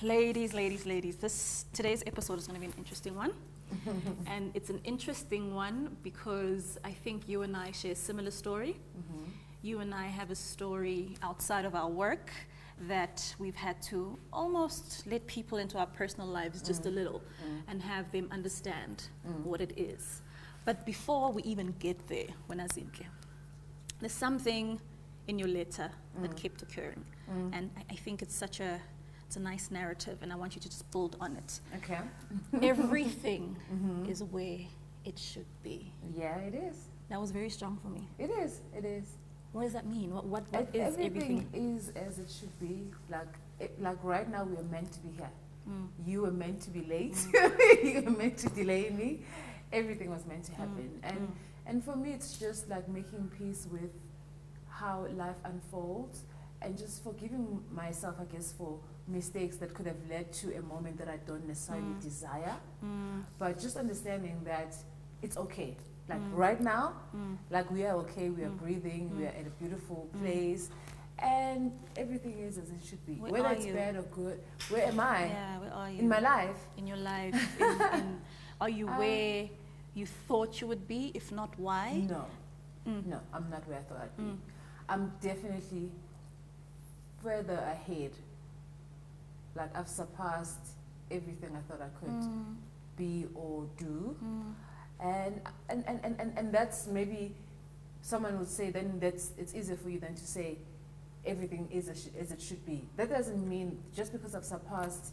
ladies, today's episode is going to be an interesting one. And it's an interesting one because I think you and I share a similar story. You and I have a story outside of our work that we've had to almost let people into our personal lives just a little and have them understand what it is. But before we even get there, Zinhle, there's something in your letter that kept occurring. And I think it's it's a nice narrative, and I want you to just build on it. Okay. Everything is where it should be. Yeah, it is. That was very strong for me. It is. It is. What does that mean? What is everything? everything? Is as it should be. Like right now, we are meant to be here. You were meant to be late. You were meant to delay me. Everything was meant to happen. And for me, it's just like making peace with how life unfolds and just forgiving myself, I guess, for mistakes that could have led to a moment that I don't necessarily desire. But just understanding that it's okay. Like right now, like we are okay, we are breathing, we are at a beautiful place, and everything is as it should be. Whether it's bad or good, where am I? Yeah, where are you? In my life. In your life. Are you where you thought you would be? If not, why? No. No, I'm not where I thought I'd be. I'm definitely further ahead. Like I've surpassed everything I thought I could be or do. And that's maybe someone would say then it's easier for you than to say everything is as it should be. That doesn't mean just because I've surpassed,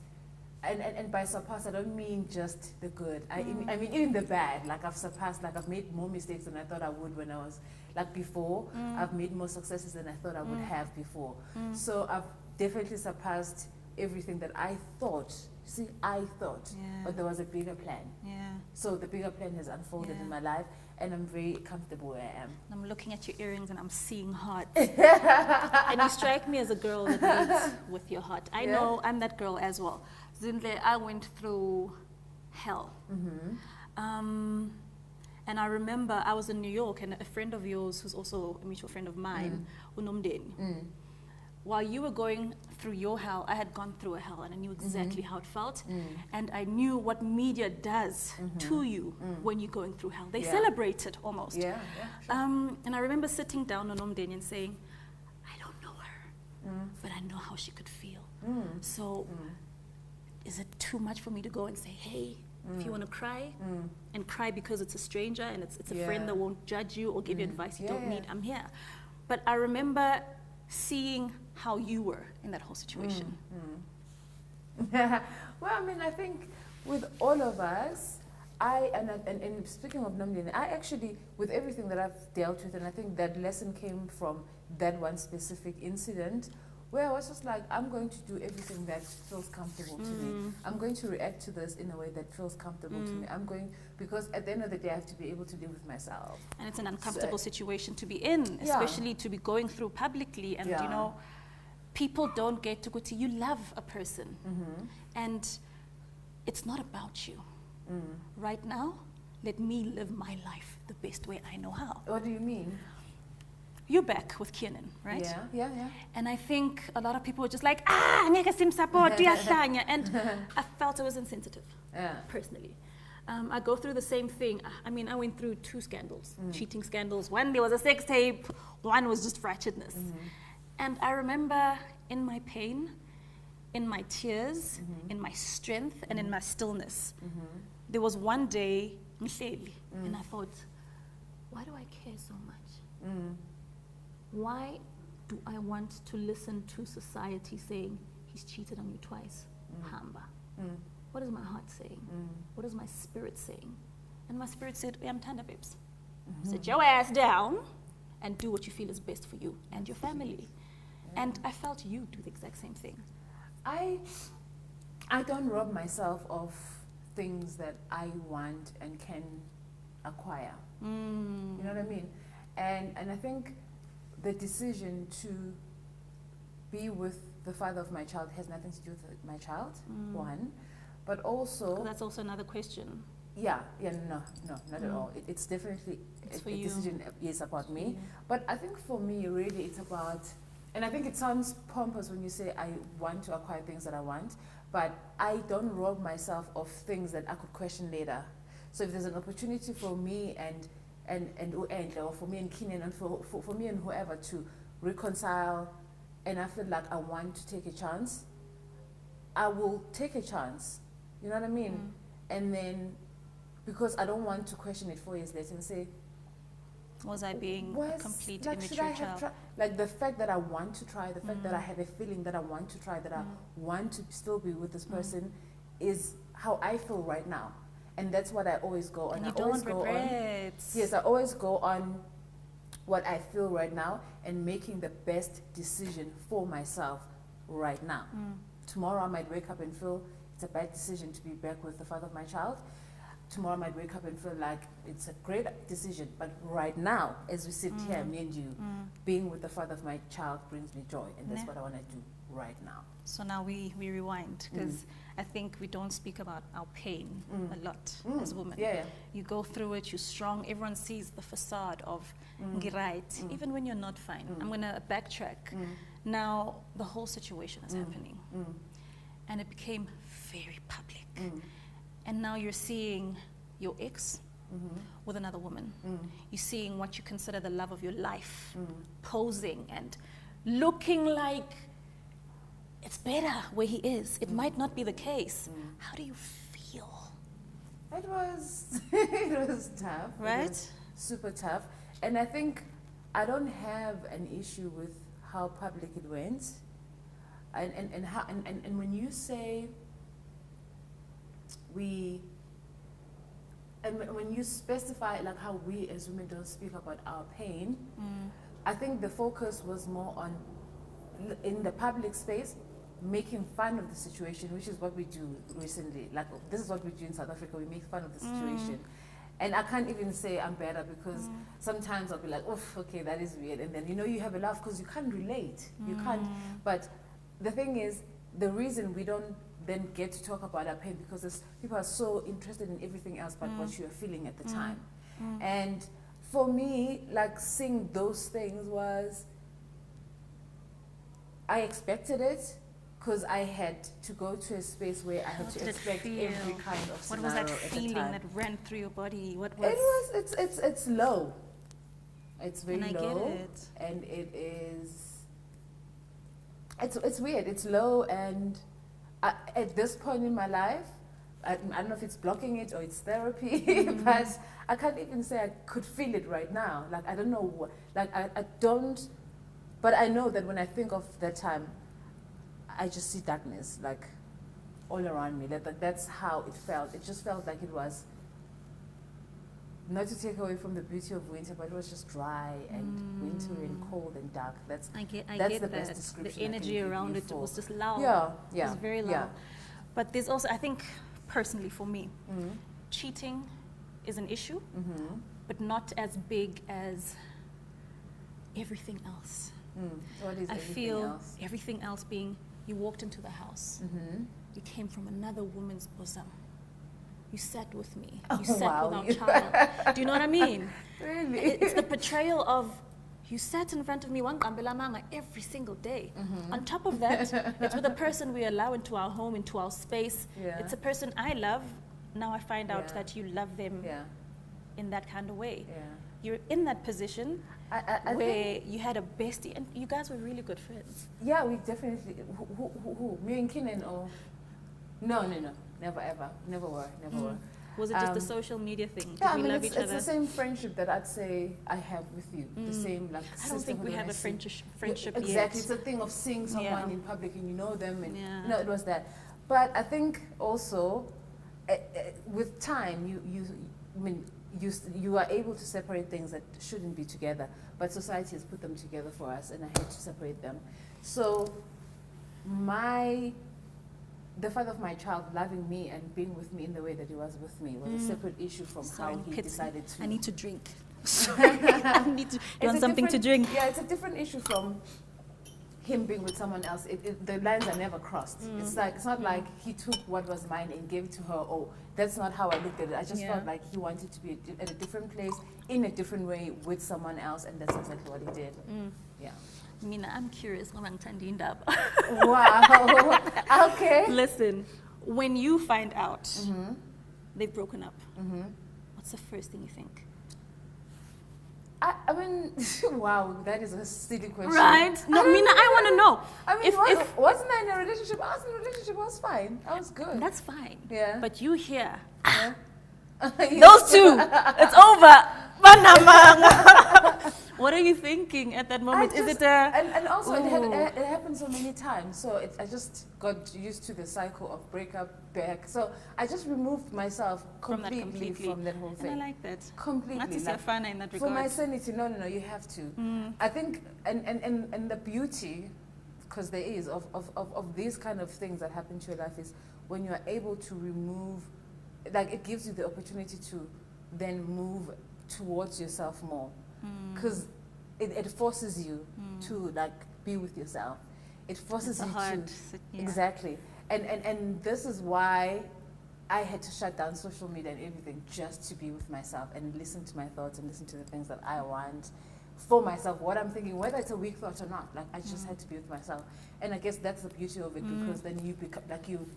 and by surpass I don't mean just the good. I mean even the bad. Like I've surpassed, like I've made more mistakes than I thought I would when I was like before. I've made more successes than I thought I would have before. So I've definitely surpassed everything that I thought. See, I thought, but there was a bigger plan. Yeah. So the bigger plan has unfolded in my life, and I'm very comfortable where I am. I'm looking at your earrings and I'm seeing hearts. And you strike me as a girl that leads with your heart. I know I'm that girl as well. Zinhle, I went through hell. And I remember I was in New York, and a friend of yours, who's also a mutual friend of mine, Unomdeni. While you were going through your hell, I had gone through a hell, and I knew exactly how it felt. And I knew what media does to you when you're going through hell. They celebrate it almost. Sure. And I remember sitting down on Omdeni and saying, I don't know her, but I know how she could feel. So is it too much for me to go and say, hey, if you want to cry, and cry because it's a stranger and it's a friend that won't judge you or give you advice you don't need, I'm here. But I remember seeing how you were in that whole situation. Well, I mean, I think with all of us, and speaking of Namdini, I actually, with everything that I've dealt with, and I think that lesson came from that one specific incident, where I was just like, I'm going to do everything that feels comfortable to me. I'm going to react to this in a way that feels comfortable to me. Because at the end of the day, I have to be able to live with myself. And it's an uncomfortable situation to be in, especially to be going through publicly. And, you know, people don't get to go to, you love a person. And it's not about you. Right now, let me live my life the best way I know how. What do you mean? You're back with Kiernan, right? Yeah. And I think a lot of people were just like, ngeke simsupport, uyahlanya. And I felt it was insensitive, personally. I go through the same thing. I mean, I went through 2 scandals, cheating scandals. One, there was a sex tape. One was just wretchedness. And I remember in my pain, in my tears, in my strength, and in my stillness, there was one day, and I thought, why do I care so much? Why do I want to listen to society saying, he's cheated on you twice? Hamba. What is my heart saying? What is my spirit saying? And my spirit said, I'm Tanda babes. Sit your ass down and do what you feel is best for you and your family. And I felt you do the exact same thing. I don't rob myself of things that I want and can acquire. You know what I mean? And I think the decision to be with the father of my child has nothing to do with my child, one. But also... That's also another question. No, not at all. It's definitely a decision is about me. But I think for me, really, it's about And I think it sounds pompous when you say I want to acquire things that I want, but I don't rob myself of things that I could question later. So if there's an opportunity for me and Enhle, or for me and Keenan, and for me and whoever to reconcile, and I feel like I want to take a chance, I will take a chance. You know what I mean? And then, because I don't want to question it 4 years later and say, was I being a complete immature child? Like the fact that I want to try, the fact that I have a feeling that I want to try, that I want to still be with this person is how I feel right now. And that's what I always go on. And you don't regret. Yes, I always go on what I feel right now and making the best decision for myself right now. Tomorrow I might wake up and feel it's a bad decision to be back with the father of my child. Tomorrow I might wake up and feel like it's a great decision. But right now, as we sit here, me and you, being with the father of my child brings me joy. And that's what I want to do right now. So now we rewind, because I think we don't speak about our pain a lot as women. You go through it, you're strong. Everyone sees the facade of right, even when you're not fine. I'm going to backtrack. Now the whole situation is happening. And it became very public. And now you're seeing your ex with another woman. You're seeing what you consider the love of your life posing and looking like it's better where he is. It might not be the case. How do you feel? It was tough. Right? It was super tough. And I think I don't have an issue with how public it went. And when you say when you specify like how we as women don't speak about our pain, I think the focus was more on, in the public space, making fun of the situation, which is what we do recently. Like, this is what we do in South Africa. We make fun of the situation. And I can't even say I'm better, because sometimes I'll be like, oh, okay, that is weird. And then, you know, you have a laugh because you can't relate. You can't. But the thing is, the reason we don't then get to talk about our pain, because people are so interested in everything else but what you're feeling at the time. And for me, like, seeing those things was, I expected it, because I had to go to a space where I had to expect every kind of scenario. What was that feeling that ran through your body? What was? It's low. It's very low. And I get it. And it is. It's weird. It's low, and at this point in my life, I don't know if it's blocking it or it's therapy, but I can't even say I could feel it right now. Like, I don't know what. Like, I don't. But I know that when I think of that time, I just see darkness, like, all around me. That's how it felt. It just felt like it was, not to take away from the beauty of winter, but it was just dry and wintry and cold and dark. That's the best description. The energy around it was just loud. Yeah. It was very loud. But there's also, I think, personally for me, cheating is an issue, but not as big as everything else. What is I feel else? Everything else being, you walked into the house, you came from another woman's bosom, you sat with me, you sat with our child. Do you know what I mean? Really? It's the portrayal of, you sat in front of me one Kambela mama every single day. On top of that, it's with a person we allow into our home, into our space. It's a person I love. Now I find out that you love them in that kind of way. You're in that position where you had a bestie, and you guys were really good friends. Yeah, we definitely. Who? Me and Keenan, or no, never ever, never were. Was it just the social media thing? Did yeah, we love each it's other? the same friendship that I'd say I have with you. The same, like, I don't think we have a friendship exactly. yet. It's a thing of seeing someone in public and you know them, and Yeah. no, it was that. But I think also, with time, you are able to separate things that shouldn't be together, but society has put them together for us, and I had to separate them. So the father of my child loving me and being with me in the way that he was with me was a separate issue from how he decided to. I need to drink. I need to. You want something to drink? Yeah, it's a different issue from him being with someone else. The lines are never crossed. It's not like he took what was mine and gave it to her. Oh, that's not how I looked at it. I just felt like he wanted to be at a different place, in a different way, with someone else, and that's exactly what he did. Yeah. Mina, I'm curious. Wow. Okay. Listen, when you find out they've broken up, what's the first thing you think? I mean, wow, that is a silly question. Right? No, Mina, I want to know. I mean, wasn't I in a relationship? I was in a relationship. I was fine. I was good. That's fine. Yeah. But you hear, Yeah. those two, it's over. What are you thinking at that moment? Is it a... And also, it happened so many times. So I just got used to the cycle of breakup, back. So I just removed myself completely from that whole thing. And I like that. Completely. Not to say fun in that regard. For my sanity, no, you have to. I think, and the beauty, because there is, of these kind of things that happen to your life is when you are able to remove, like it gives you the opportunity to then move towards yourself more. Because it forces you to like be with yourself. It forces you to exactly. And this is why I had to shut down social media and everything just to be with myself and listen to my thoughts and listen to the things that I want for myself, what I'm thinking, whether it's a weak thought or not. Like I just had to be with myself. And I guess that's the beauty of it because then you become like you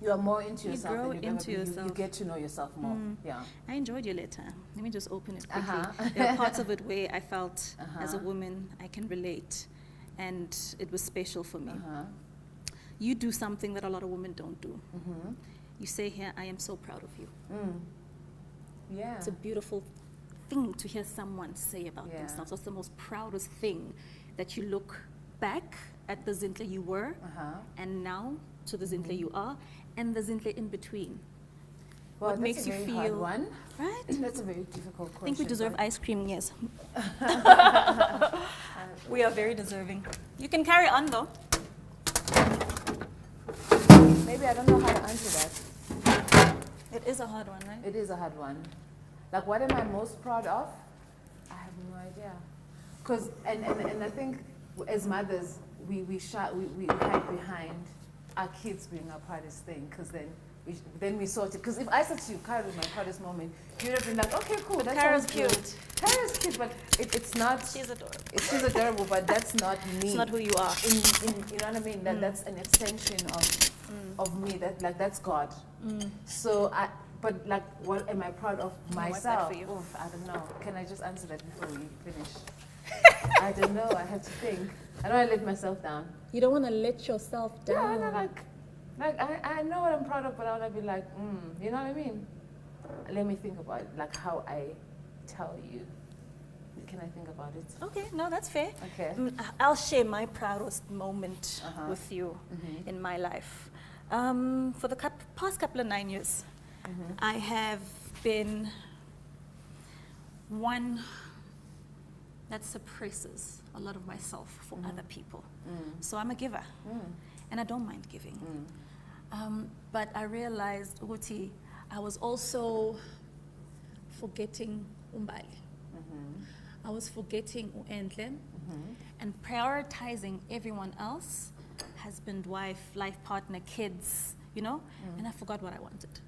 are more into yourself. You grow into yourself. You get to know yourself more. Yeah. I enjoyed your letter. Let me just open it quickly. There are parts of it where I felt as a woman I can relate, and it was special for me. You do something that a lot of women don't do. You say here, I am so proud of you. Yeah. It's a beautiful thing to hear someone say about themselves. What's the most proudest thing that you look back at the Zinhle you were and now to the Zinhle you are and the Zinhle in between? Well, what makes you feel hard one. Right? That's a very difficult question. I think we deserve ice cream, yes. We are very deserving. You can carry on though. Maybe I don't know how to answer that. It is a hard one, right? It is a hard one. Like, what am I most proud of? I have no idea. Because, and I think as mothers, we hide behind our kids being our proudest thing, because then we sort it. Because if I said to you, Kara was my proudest moment, you'd have been like, okay, cool, that Kara's sounds cute. Good. Kara's cute, but it's not. She's adorable. She's adorable, but that's not me. It's not who you are. You know what I mean? That's an extension of me. That's God. So but like, what am I proud of myself? For you? Oof, I don't know. Can I just answer that before we finish? I don't know. I have to think. I don't want to let myself down. You don't want to let yourself down. Yeah, no, like I know what I'm proud of, but I want to be like, you know what I mean? Let me think about it, like how I tell you. Can I think about it? Okay, no, that's fair. Okay. I'll share my proudest moment with you in my life. For the past couple of 9 years, I have been one that suppresses a lot of myself for other people. So I'm a giver, and I don't mind giving. But I realized, Uti, I was also forgetting Mbali. I was forgetting Enhle and prioritizing everyone else, husband, wife, life partner, kids, you know, and I forgot what I wanted.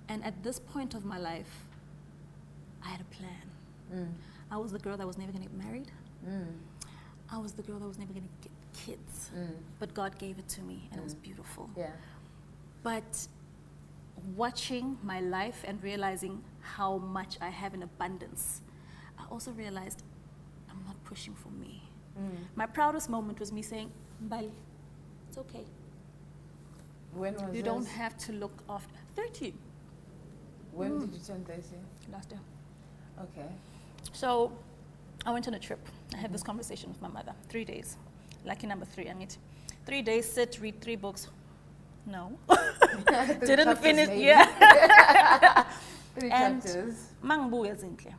And at this point of my life, I had a plan. I was the girl that was never going to get married. I was the girl that was never going to get kids. But God gave it to me, and it was beautiful. Yeah. But watching my life and realizing how much I have in abundance, I also realized I'm not pushing for me. My proudest moment was me saying, Mbali, it's okay. When was You this? don't have to look after 13. When did you turn 30? Last year. Okay. So I went on a trip. I had this conversation with my mother. 3 days. Lucky number 3. I need 3 days, sit, read 3 books. No. Didn't finish. Maybe. Yeah. 3 And chapters. Mangbuya Zinhle.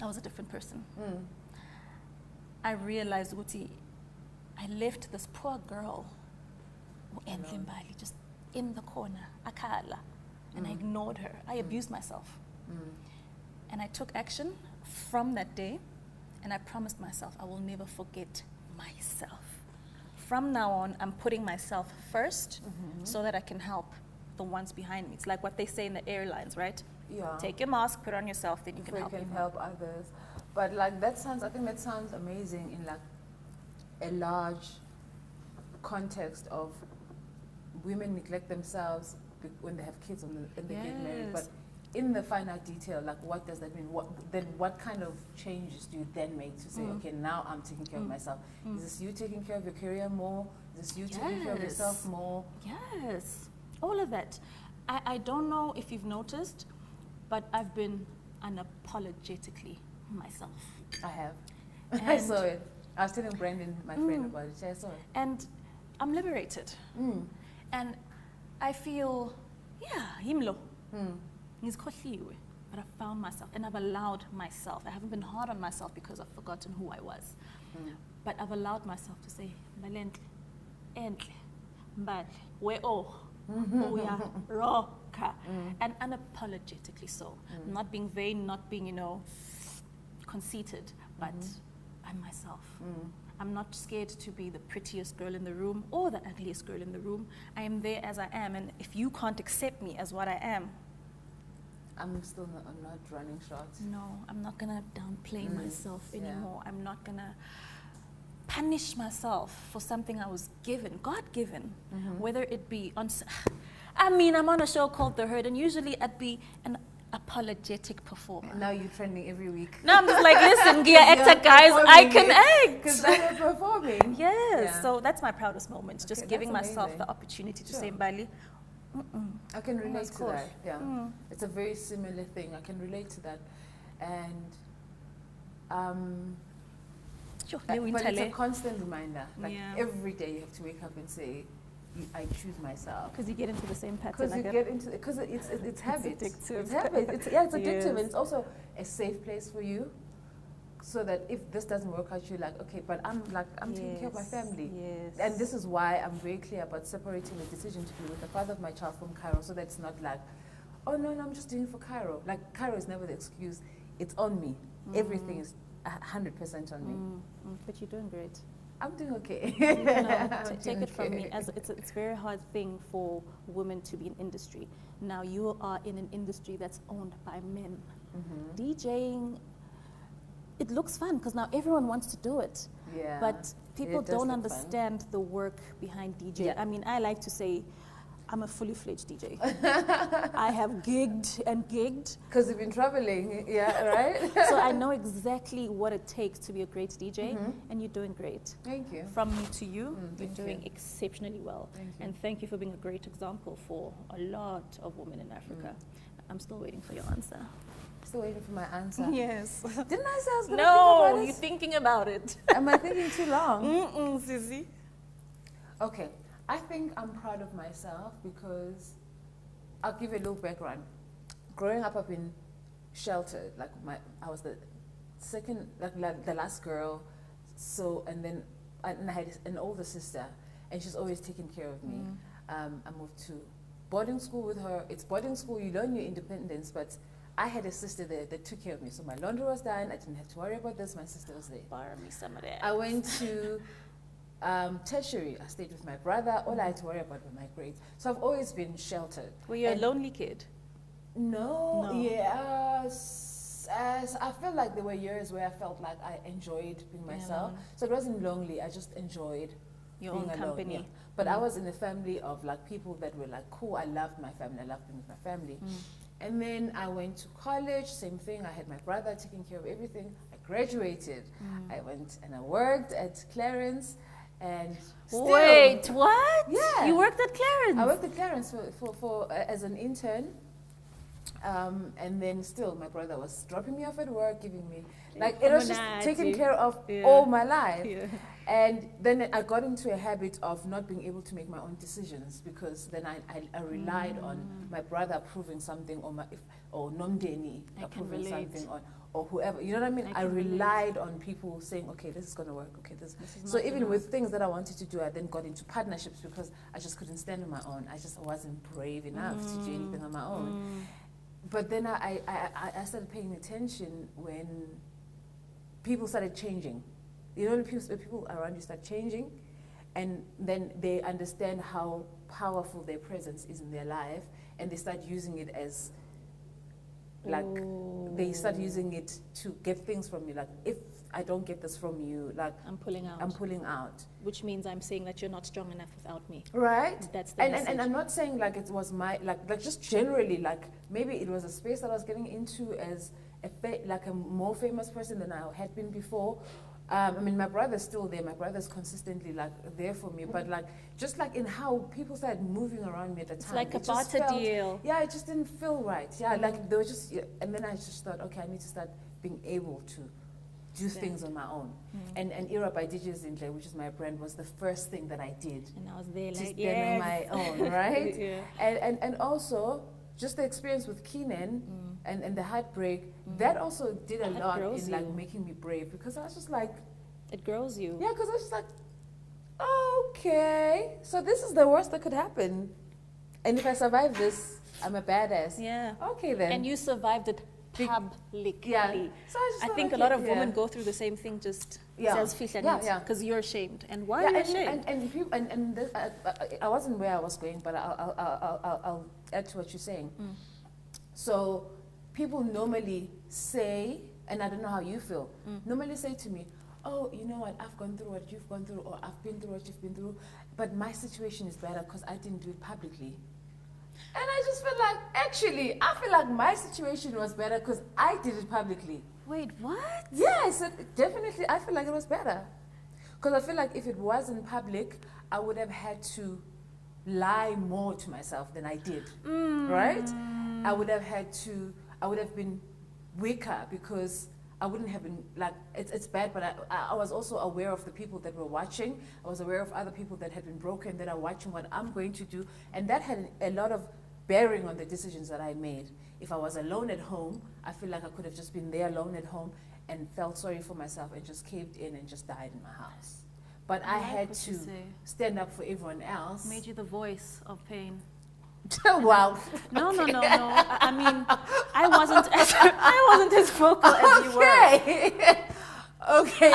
I was a different person. I realized, Uti, I left this poor girl, Enhle Mbali, just in the corner, akala, and I ignored her. I abused myself. And I took action from that day, and I promised myself I will never forget myself. From now on, I'm putting myself first so that I can help the ones behind me. It's like what they say in the airlines, right? Yeah. Take your mask, put it on yourself, then you can help Before you people. can help others. But like I think that sounds amazing in like a large context of women neglect themselves when they have kids and they get married. But in the finer detail, like what does that mean? What kind of changes do you then make to say, okay, now I'm taking care of myself? Is this you taking care of your career more? Is this you taking care of yourself more? Yes, all of that. I don't know if you've noticed, but I've been unapologetically myself. I have. I saw it. I was telling Brandon, my friend, about it. I saw it. And I'm liberated. And I feel, himlo. But I found myself and I've allowed myself. I haven't been hard on myself because I've forgotten who I was. But I've allowed myself to say, Enhle, Mbali, roka. And unapologetically so. Not being vain, not being, conceited, but I'm myself. I'm not scared to be the prettiest girl in the room or the ugliest girl in the room. I am there as I am, and if you can't accept me as what I am, I'm not running shots. No, I'm not gonna downplay myself anymore. I'm not gonna punish myself for something I was given, God-given, whether it be on. I'm on a show called The Herd, and usually I'd be an apologetic performer. Now you're trending every week. Now I'm just like, listen, gear actor guys, I can act. Because now you're performing. Yes, so that's my proudest moment, just giving myself the opportunity to say, Mbali, I can relate to that. Yeah, it's a very similar thing. I can relate to that, and but it's a constant reminder. Like every day, you have to wake up and say, "I choose myself." Because you get into the same pattern. Because it's habit. It's addictive. It's habit. It's addictive, and it's also a safe place for you. So that if this doesn't work out, you're like, okay, but I'm taking care of my family. Yes. And this is why I'm very clear about separating the decision to be with the father of my child from Cairo, so that it's not like, oh no, I'm just doing it for Cairo. Like, Cairo is never the excuse. It's on me. Everything is 100% on me. But you're doing great. I'm doing okay. Take it from me, as it's a very hard thing for women to be in industry. Now you are in an industry that's owned by men. DJing, it looks fun because now everyone wants to do it. Yeah. But people don't understand the work behind DJ. Yeah. I mean, I like to say I'm a fully fledged DJ. I have gigged and gigged. Because you've been traveling, right? So I know exactly what it takes to be a great DJ, and you're doing great. Thank you. From me to you, you're doing exceptionally well. Thank you. And thank you for being a great example for a lot of women in Africa. I'm still waiting for your answer. Still waiting for my answer. Yes. Didn't I say I was going to think about it? No, you're thinking about it. Am I thinking too long? Sissy. Okay. I think I'm proud of myself because I'll give you a little background. Growing up, I've been sheltered. Like I was the second, like the last girl. So, and then I had an older sister, and she's always taken care of me. I moved to boarding school with her. It's boarding school, you learn your independence, but I had a sister there that took care of me. So my laundry was done. I didn't have to worry about this. My sister was there. Borrow me some of that. I went to tertiary. I stayed with my brother. All I had to worry about were my grades. So I've always been sheltered. Were you a lonely kid? No. Yes. I felt like there were years where I felt like I enjoyed being myself. So it wasn't lonely. I just enjoyed your being own alone. company. Yeah. But I was in a family of like people that were like, cool, I loved my family. I loved being with my family. And then I went to college, same thing. I had my brother taking care of everything. I graduated. I went and I worked at Clarence. And still, wait, what? Yeah. You worked at Clarence? I worked at Clarence for as an intern. And then still my brother was dropping me off at work, giving me, like, it was just taken care of all my life. And then I got into a habit of not being able to make my own decisions because then I relied on my brother approving something or Nomdeni approving something or whoever. You know what I mean? I relied on people saying, okay, this is going to work. Okay, this so even with things that I wanted to do, I then got into partnerships because I just couldn't stand on my own. I just wasn't brave enough to do anything on my own. But then I started paying attention when people started changing. You know, people around you start changing, and then they understand how powerful their presence is in their life, and they start using it as Like, they start using it to get things from me. Like, if I don't get this from you, like, I'm pulling out. I'm pulling out. Which means I'm saying that you're not strong enough without me. Right? That's the message. And I'm not saying like it was my, like just generally, like maybe it was a space that I was getting into as like a more famous person than I had been before. I mean, my brother's still there. My brother's consistently like there for me. But like, just like in how people started moving around me at the time. It's like a barter deal. Yeah, it just didn't feel right. Yeah, like they were just, and then I just thought, okay, I need to start being able to do things on my own. And Era by DJ Zinhle, which is my brand, was the first thing that I did. And I was there like, on my own, right? Yeah. And also, just the experience with Keenan and the heartbreak, that also did a lot in like making me brave, because I was just like, it grows you. yeah, because I was just like, okay, so this is the worst that could happen, and if I survive this, I'm a badass. Yeah. Okay then. And you survived it publicly. Yeah. So I think a lot of women go through the same thing, just because you're ashamed. And why are you ashamed? And this, I wasn't where I was going, but I'll add to what you're saying. So people normally say, and I don't know how you feel, normally say to me, oh, you know what, I've gone through what you've gone through, or I've been through what you've been through, but my situation is better because I didn't do it publicly. And I just feel like, actually, I feel like my situation was better because I did it publicly. Wait, what? Yeah, I said, definitely, I feel like it was better. Because I feel like if it was in public, I would have had to lie more to myself than I did, right? I would have been weaker because I wouldn't have been, like, it's bad, but I was also aware of the people that were watching. I was aware of other people that had been broken that are watching what I'm going to do. And that had a lot of bearing on the decisions that I made. If I was alone at home, I feel like I could have just been there alone at home and felt sorry for myself and just caved in and just died in my house. But I had to stand up for everyone else. Made you the voice of pain. Wow. No. I mean, I wasn't as vocal as you were. Okay.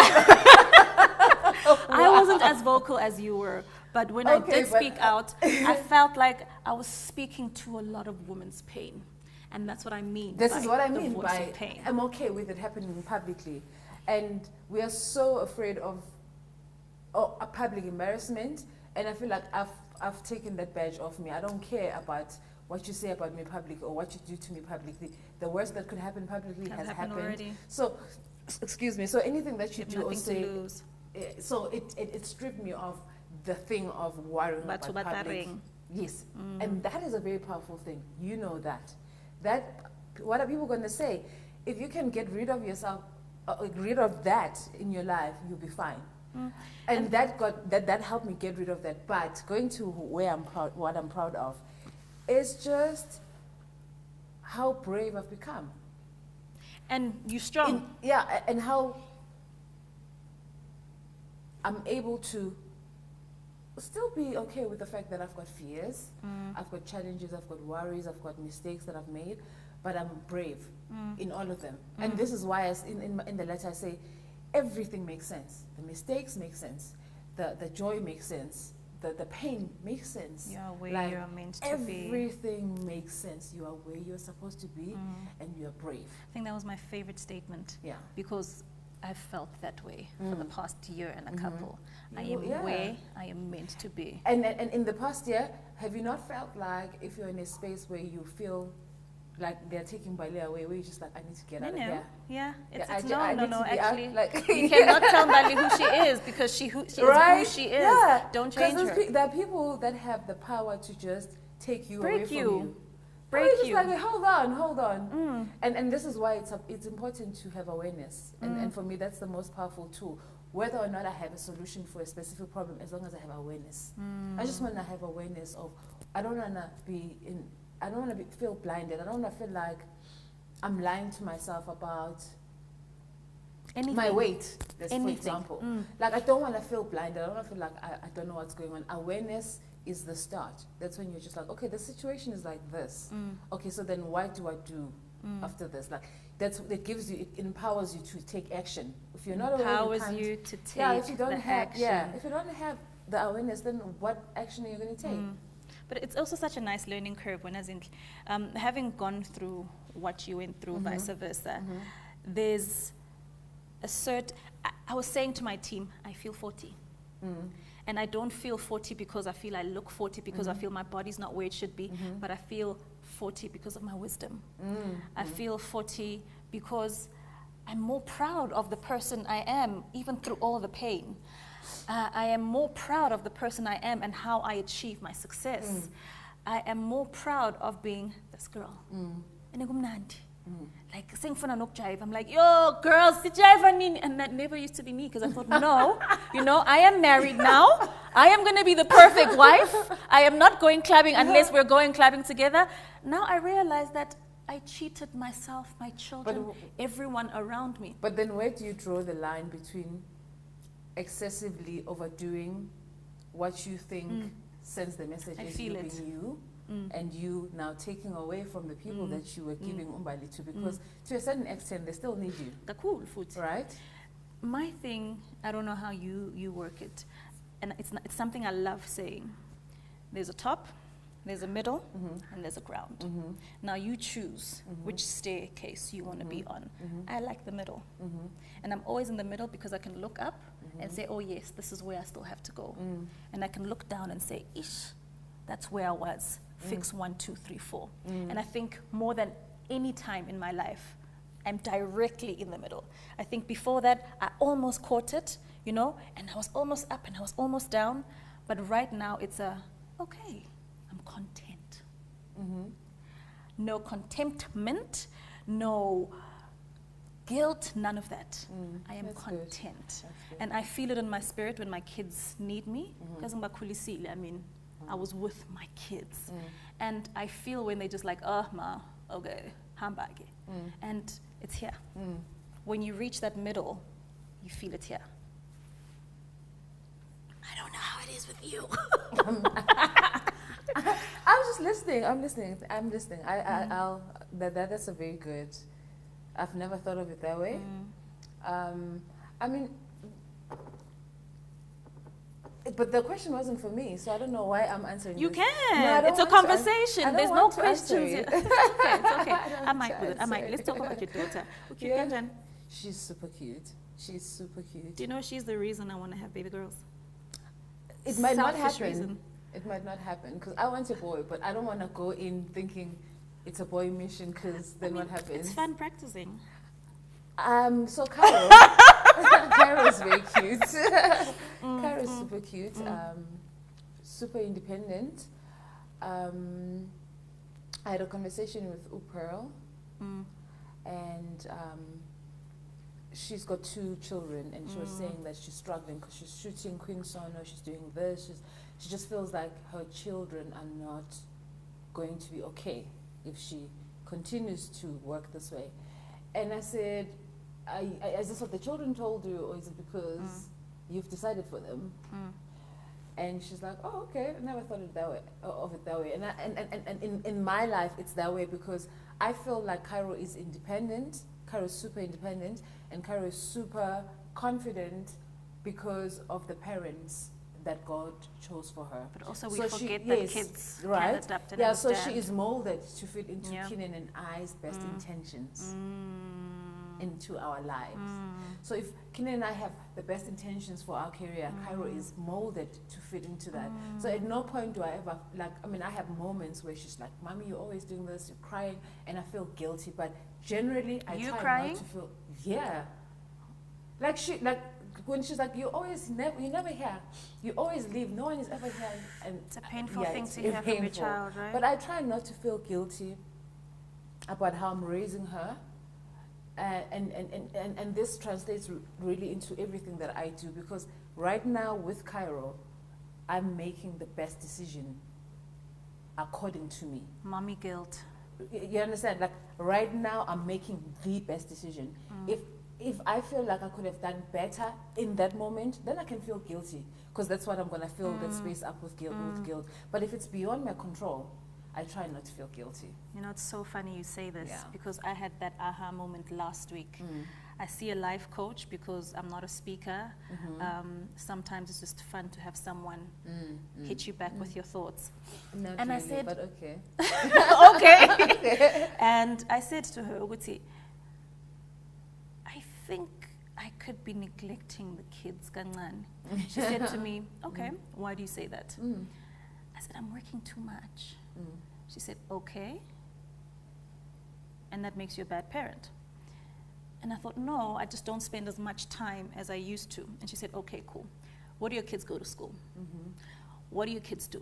I wasn't as vocal as you were, but when I did speak out, I felt like I was speaking to a lot of women's pain, and that's what I mean. This is what I mean by pain. I'm okay with it happening publicly, and we are so afraid of a public embarrassment, and I feel like I've taken that badge off me. I don't care about what you say about me publicly or what you do to me publicly. The worst that could happen publicly has happened already. So, excuse me. So anything that you do or say, so it stripped me of the thing of worrying about public. Yes, and that is a very powerful thing. You know that. What are people going to say? If you can get rid of yourself, rid of that in your life, you'll be fine. And that helped me get rid of that. But going to where I'm proud, what I'm proud of, is just how brave I've become. And you're strong. And how I'm able to still be okay with the fact that I've got fears, I've got challenges, I've got worries, I've got mistakes that I've made, but I'm brave in all of them. And this is why in the letter I say, everything makes sense. The mistakes make sense. The joy makes sense. The pain makes sense. You are where you're meant to be. Everything makes sense. You are where you're supposed to be, and you're brave. I think that was my favorite statement. Yeah. Because I've felt that way for the past year and a couple. I am where I am meant to be. And in the past year, have you not felt like if you're in a space where you feel like they're taking Mbali away, where you're just like, I need to get out of here? Yeah. It's no, actually. Like you cannot tell Mbali who she is because she is who she is. Yeah. Don't change her. There are people that have the power to just take you away from you. Break you. Just like, hold on. And this is why it's important to have awareness. And for me, that's the most powerful tool. Whether or not I have a solution for a specific problem, as long as I have awareness. I just want to have awareness of, I don't want to feel blinded. I don't want to feel like I'm lying to myself about my weight, for example. Like, I don't want to feel blinded. I don't want to feel like I don't know what's going on. Awareness is the start. That's when you're just like, okay, the situation is like this. Okay, so then what do I do after this? Like, it gives you, it empowers you to take action. If you're not aware, if you don't have action. If you don't have the awareness, then what action are you going to take? But it's also such a nice learning curve when, having gone through what you went through, vice versa. There's a certain, I was saying to my team, I feel 40. And I don't feel 40 because I feel I look 40 because I feel my body's not where it should be, but I feel 40 because of my wisdom. I feel 40 because I'm more proud of the person I am, even through all the pain. I am more proud of the person I am and how I achieve my success. I am more proud of being this girl. Like, sing for Nanok Jive. I'm like, yo, girls, jive, and that never used to be me because I thought, no, you know, I am married now. I am going to be the perfect wife. I am not going clubbing unless we're going clubbing together. Now I realize that I cheated myself, my children, everyone around me. But then where do you draw the line between excessively overdoing what you think sends the message is you being you, and you now taking away from the people that you were giving Mbali to, because to a certain extent they still need you. Right? My thing, I don't know how you work it, and it's something I love saying. There's a top, there's a middle, and there's a ground. Now you choose which staircase you want to be on. I like the middle. And I'm always in the middle because I can look up and say, oh yes, this is where I still have to go. And I can look down and say, ish, that's where I was. Fix 1, 2, 3, 4. And I think more than any time in my life, I'm directly in the middle. I think before that, I almost caught it, you know, and I was almost up and I was almost down. But right now it's okay, I'm content. No contentment, no guilt, none of that. I am content. And I feel it in my spirit when my kids need me. I mean, I was with my kids. And I feel when they just like, oh, ma, okay, hambage. And it's here. When you reach that middle, you feel it here. I don't know how it is with you. I'm just listening. I'm listening. That's a very good. I've never thought of it that way. I mean, but the question wasn't for me, so I don't know why I'm answering. You this. can. No, it's a conversation. There's no questions. It's okay. It's okay. I might with it. I might. Let's talk about your daughter. Okay, yeah. She's super cute. She's super cute. Do you know she's the reason I want to have baby girls? It might not happen. Reason. It might not happen because I want a boy, but I don't want to go in thinking it's a boy mission because then what happens? It's fun practicing. So Carol, Carol's very cute. Carol's super cute, super independent. I had a conversation with Pearl, and she's got 2 children, and she was saying that she's struggling because she's shooting Queen Sono, she's doing this, she just feels like her children are not going to be okay if she continues to work this way. And I said, is this what the children told you, or is it because you've decided for them? And she's like, oh, okay, I never thought of it that way. And in my life, it's that way because I feel like Cairo is independent. Cairo is super independent, and Cairo is super confident because of the parents that God chose for her. But also we forget that kids can adapt and understand. So she is molded to fit into Kinan and I's best intentions into our lives. So if Kinan and I have the best intentions for our career, Cairo is molded to fit into that. So at no point do I ever, I have moments where she's like, Mommy, you're always doing this, you're crying, and I feel guilty. But generally, I try not to feel, when she's like, you never here, you always leave, no one is ever here. And it's a painful thing to hear from your child, right? But I try not to feel guilty about how I'm raising her. And this translates really into everything that I do, because right now with Cairo, I'm making the best decision according to me. Mommy guilt. You understand? Like right now, I'm making the best decision. If I feel like I could have done better in that moment, then I can feel guilty, because that's what I'm going to fill that space up with guilt. But if it's beyond my control, I try not to feel guilty. You know, it's so funny you say this, because I had that aha moment last week. I see a life coach because I'm not a speaker. Sometimes it's just fun to have someone hit you back with your thoughts. Not and really, I said, but okay. Okay. And I said to her, Uguti, I think I could be neglecting the kids, kancane. She said to me, okay, why do you say that? I said, I'm working too much. She said, okay. And that makes you a bad parent. And I thought, no, I just don't spend as much time as I used to. And she said, okay, cool. What do your kids go to school? What do your kids do?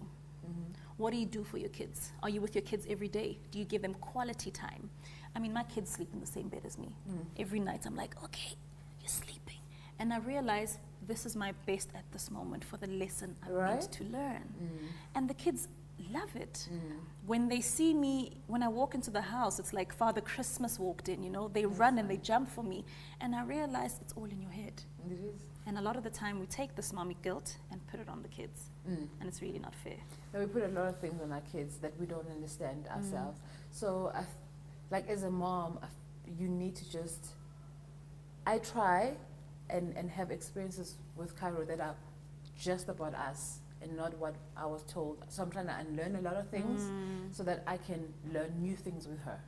What do you do for your kids? Are you with your kids every day? Do you give them quality time? I mean, my kids sleep in the same bed as me. Every night I'm like, okay, you're sleeping. And I realize this is my best at this moment for the lesson I'm meant to learn. And the kids love it. When they see me, when I walk into the house, it's like Father Christmas walked in, you know, they run and they jump for me. And I realize it's all in your head. It is. And a lot of the time we take this mommy guilt and put it on the kids. And it's really not fair. Now we put a lot of things on our kids that we don't understand ourselves. So like as a mom, you need to just, I try and have experiences with Cairo that are just about us and not what I was told. So I'm trying to unlearn a lot of things so that I can learn new things with her.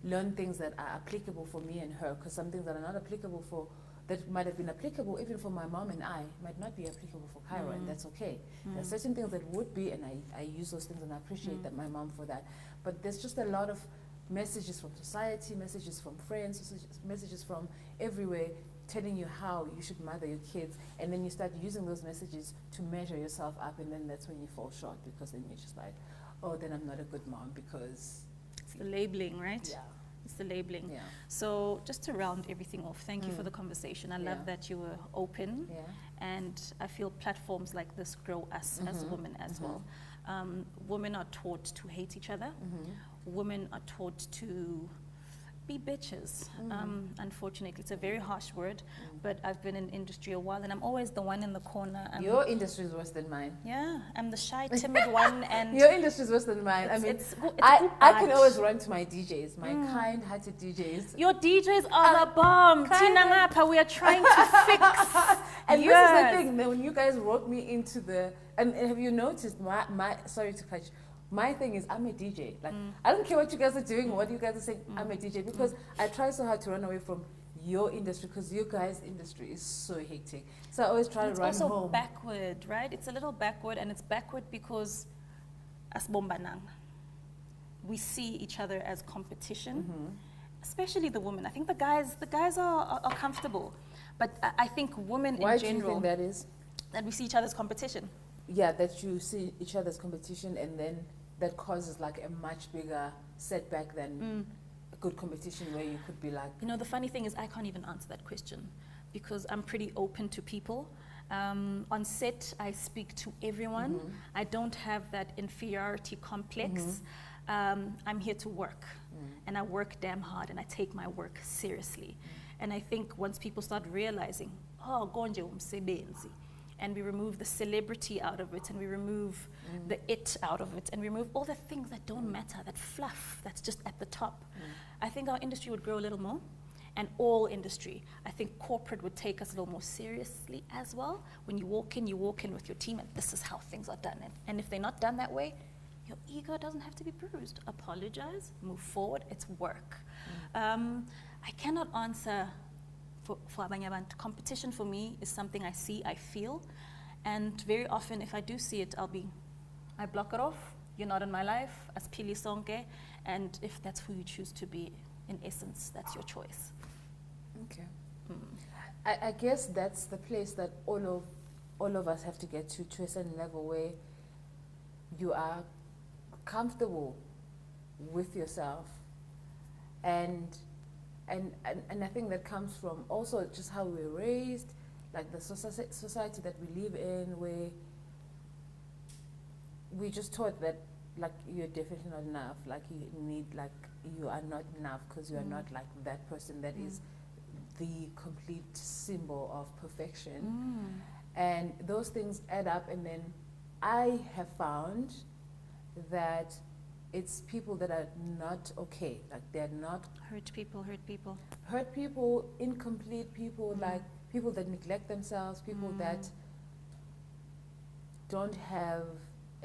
Learn things that are applicable for me and her, because some things that are not applicable for, that might have been applicable even for my mom and I, might not be applicable for Cairo, and that's okay. There are certain things that would be, and I use those things and I appreciate that my mom for that. But there's just a lot of messages from society, messages from friends, messages from everywhere, telling you how you should mother your kids, and then you start using those messages to measure yourself up, and then that's when you fall short, because then you're just like, oh, then I'm not a good mom because... It's the labeling, right? Yeah. It's the labeling. Yeah. So just to round everything off, thank you for the conversation. I love that you were open, and I feel platforms like this grow us as women as well. Women are taught to hate each other. Women are taught to be bitches. Unfortunately, it's a very harsh word, but I've been in industry a while, and I'm always the one in the corner. Your industry is worse than mine. Yeah, I'm the shy, timid one, and your industry is worse than mine. I mean, I can always run to my DJs, my kind-hearted DJs. Your DJs are the bomb. Tina Ngapha, we are trying to fix. And this is the thing. When you guys wrote me into the, and have you noticed my sorry to cut you. My thing is, I'm a DJ. Like, I don't care what you guys are doing, what you guys are saying, I'm a DJ. Because I try so hard to run away from your industry, because your guys' industry is so hectic. So I always try to run home. It's also backward, right? It's a little backward, and it's backward because as bombanang, we see each other as competition, especially the women. I think the guys are comfortable. But I think women in general... Why do you think that is? That we see each other as competition. Yeah, that you see each other's competition, and then that causes like a much bigger setback than a good competition where you could be like... You know, the funny thing is I can't even answer that question because I'm pretty open to people. On set, I speak to everyone. I don't have that inferiority complex. I'm here to work, and I work damn hard, and I take my work seriously. And I think once people start realizing, oh, gonje umsebenzi, and we remove the celebrity out of it, and we remove the it out of it, and remove all the things that don't matter, that fluff that's just at the top. I think our industry would grow a little more, and all industry. I think corporate would take us a little more seriously as well. When you walk in with your team, and this is how things are done. And if they're not done that way, your ego doesn't have to be bruised. Apologize, move forward, it's work. I cannot answer for abanye abantu. Competition for me is something I see, I feel, and very often if I do see it, I block it off. You're not in my life, as Pili Sonke, and if that's who you choose to be, in essence, that's your choice. Okay. I guess that's the place that all of us have to get to a certain level where you are comfortable with yourself, and I think that comes from also just how we were raised, like the society that we live in, where we just taught that like you're definitely not enough, like you are not enough because you are not like that person that is the complete symbol of perfection. And those things add up, and then I have found that it's people that are not okay. Like they're not Hurt people. hurt people, incomplete people, like people that neglect themselves, people that don't have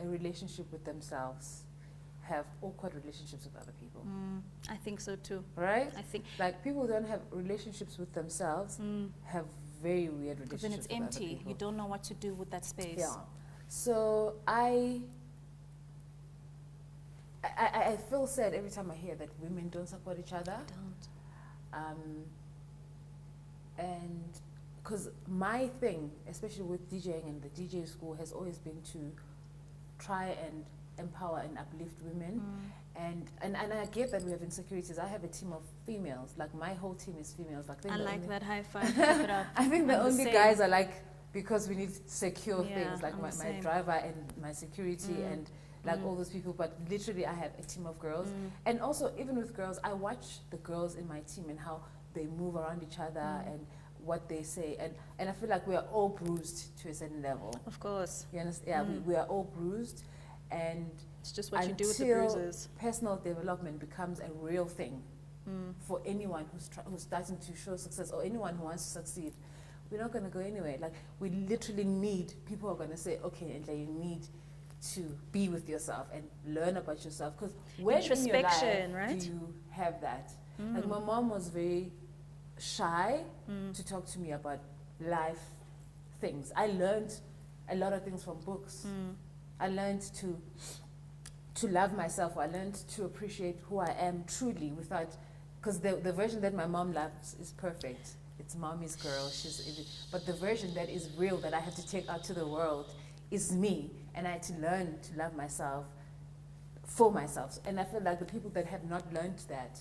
a relationship with themselves, have awkward relationships with other people. I think so too. Right? I think Like people who don't have relationships with themselves have very weird relationships then it's with other empty. people. You don't know what to do with that space. Yeah. So I feel sad every time I hear that women don't support each other. And because my thing, especially with DJing and the DJ school, has always been to try and empower and uplift women. And I get that we have insecurities. I have a team of females. Like my whole team is females. Like I like that high five. Keep it up. I think the I'm only same. guys are like, because we need secure Yeah, things, like I'm my the same. driver and my security and like all those people. But literally I have a team of girls. And also even with girls, I watch the girls in my team and how they move around each other and what they say. And I feel like we are all bruised to a certain level. Of course. You understand? Yeah, we are all bruised. And It's just what you do with the until bruises. personal development becomes a real thing for anyone who's starting to show success, or anyone who wants to succeed, we're not going to go anywhere. Like, we literally need people who are going to say, okay, Enhle, you need to be with yourself and learn about yourself. Because when in your life right? do you have that? Like, my mom was very shy to talk to me about life things. I learned a lot of things from books. I learned to love myself. I learned to appreciate who I am truly without, because the version that my mom loves is perfect. It's mommy's girl. But the version that is real, that I have to take out to the world, is me. And I had to learn to love myself for myself. And I feel like the people that have not learned that,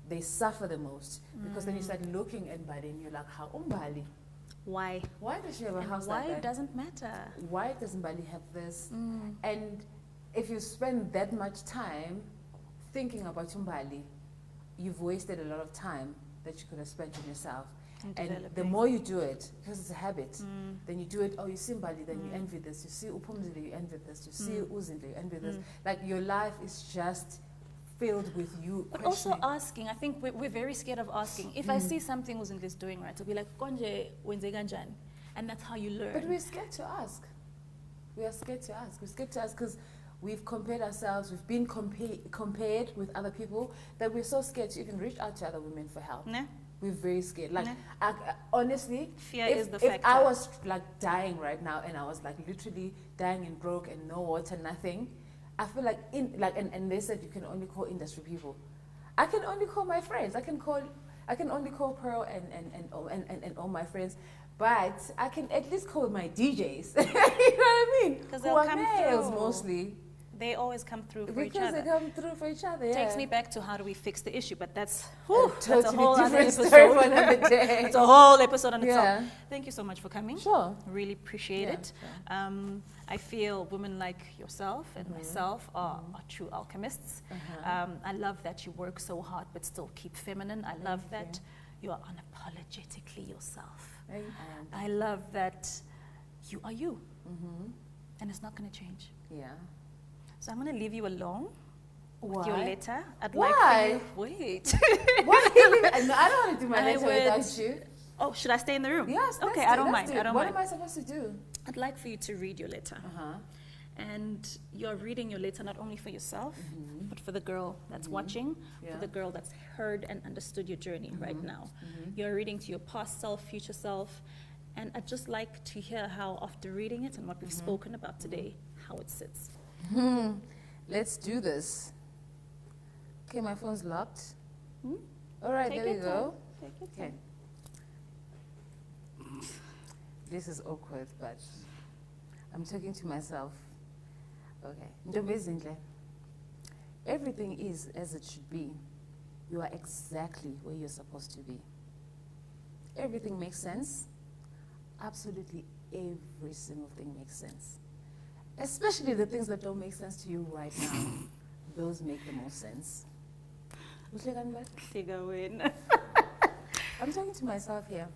they suffer the most. Because then you start looking at Mbali and you're like, how Mbali? Why? Why does she have a And house why like that? it doesn't matter. Why does Mbali have this? And if you spend that much time thinking about Mbali, you've wasted a lot of time that you could have spent on yourself. And the more you do it, because it's a habit, then you do it, oh, you see Mbali, then you envy this. You see Upumzile, you envy this. You see Zinhle, you envy this. Like, your life is just filled with you But also asking, I think we're very scared of asking. If I see something Zinhle is doing right, I'll be like, Konje, wenze kanjani? And that's how you learn. But we're scared to ask. We are scared to ask. We're scared to ask because we've compared ourselves, we've been compared with other people, that we're so scared to even reach out to other women for help. Nah. We're very scared. Like, honestly, Fear is the if factor. I was like dying right now and I was like literally dying and broke and no water, nothing, I feel like and they said you can only call industry people. I can only call my friends. I can only call Pearl and all my friends. But I can at least call my DJs. You know what I mean? Because Who they'll are come males through. mostly. They always come through for each Because other. they come through for each other, yeah. Takes me back to how do we fix the issue, but that's, Totally that's a whole other different episode. story for another day. It's a whole episode on Yeah. itself. Thank you so much for coming. Sure. Really appreciate Yeah, it. I feel women like yourself and myself are true alchemists. I love that you work so hard but still keep feminine. I love that you are unapologetically yourself. I love that you are you. And it's not going to change. Yeah. So I'm going to leave you alone with Why? your letter. I'd Why? like for you. Wait. Why? No, I don't want to do my letter without you. Oh, should I stay in the room? Yes. Okay, I don't mind. I don't What mind. am I supposed to do? I'd like for you to read your letter. And you're reading your letter not only for yourself, but for the girl that's watching, for the girl that's heard and understood your journey right now. You're reading to your past self, future self, and I'd just like to hear how, after reading it and what we've spoken about today, how it sits. Let's do this. Okay, my phone's locked. All right, Take there we your go. Take your Okay. This is awkward, but I'm talking to myself. Okay. Ntombi Zinhle, everything is as it should be. You are exactly where you're supposed to be. Everything makes sense. Absolutely every single thing makes sense. Especially the things that don't make sense to you right now. Those make the most sense. I'm talking to myself here.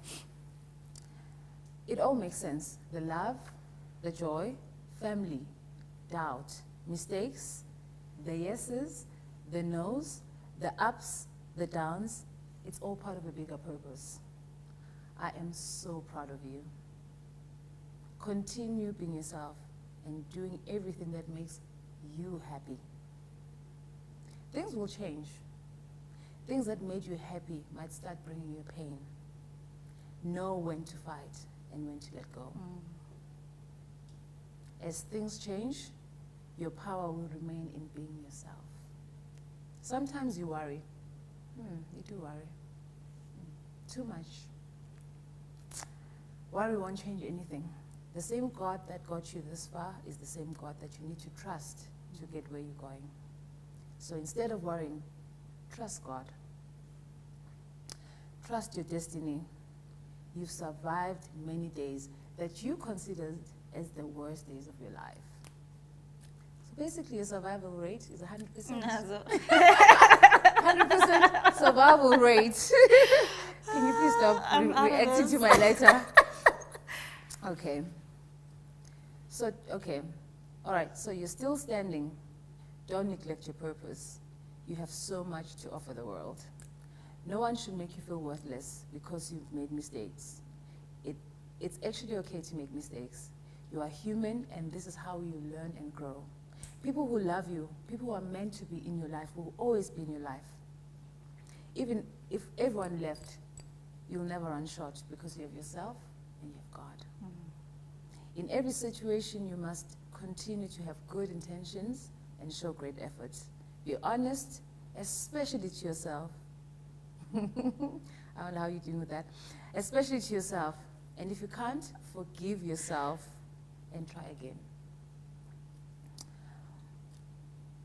It all makes sense. The love, the joy, family, doubt, mistakes, the yeses, the nos, the ups, the downs, it's all part of a bigger purpose. I am so proud of you. Continue being yourself and doing everything that makes you happy. Things will change. Things that made you happy might start bringing you pain. Know when to fight and when to let go. As things change, your power will remain in being yourself. Sometimes you worry. You do worry. Too much. Worry won't change anything. The same God that got you this far is the same God that you need to trust to get where you're going. So instead of worrying, trust God. Trust your destiny. You've survived many days that you considered as the worst days of your life. So basically, your survival rate is 100%. 100% survival rate. Can you please stop reacting to my letter? Okay. So, okay. All right, so you're still standing. Don't neglect your purpose. You have so much to offer the world. No one should make you feel worthless because you've made mistakes. It's actually okay to make mistakes. You are human, and this is how you learn and grow. People who love you, people who are meant to be in your life, will always be in your life. Even if everyone left, you'll never run short because you have yourself and you have God. In every situation, you must continue to have good intentions and show great effort. Be honest, especially to yourself. I don't know how you're doing with that. Especially to yourself. And if you can't, forgive yourself and try again.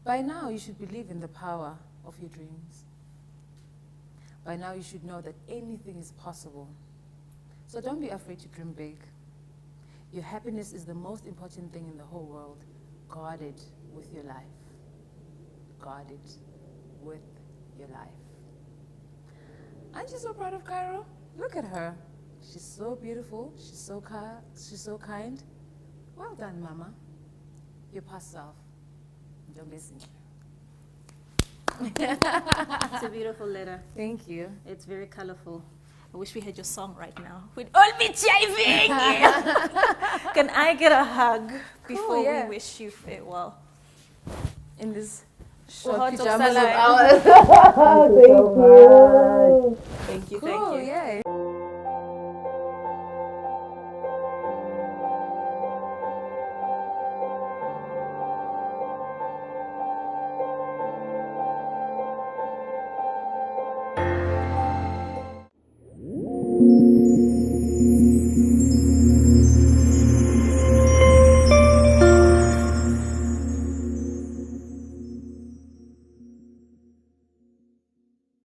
By now, you should believe in the power of your dreams. By now, you should know that anything is possible. So don't be afraid to dream big. Your happiness is the most important thing in the whole world. Guard it with your life. Guard it with your life. Aren't you so proud of Cairo? Look at her. She's so beautiful. She's so kind. Well done, Mama. Your past self. Don't listen. It's a beautiful letter. Thank you. It's very colorful. I wish we had your song right now. We'd all be jiving. Can I get a hug before we wish you farewell? In this Short pajamas of ours. ours. Thank you. Cool, Thank you. Yeah.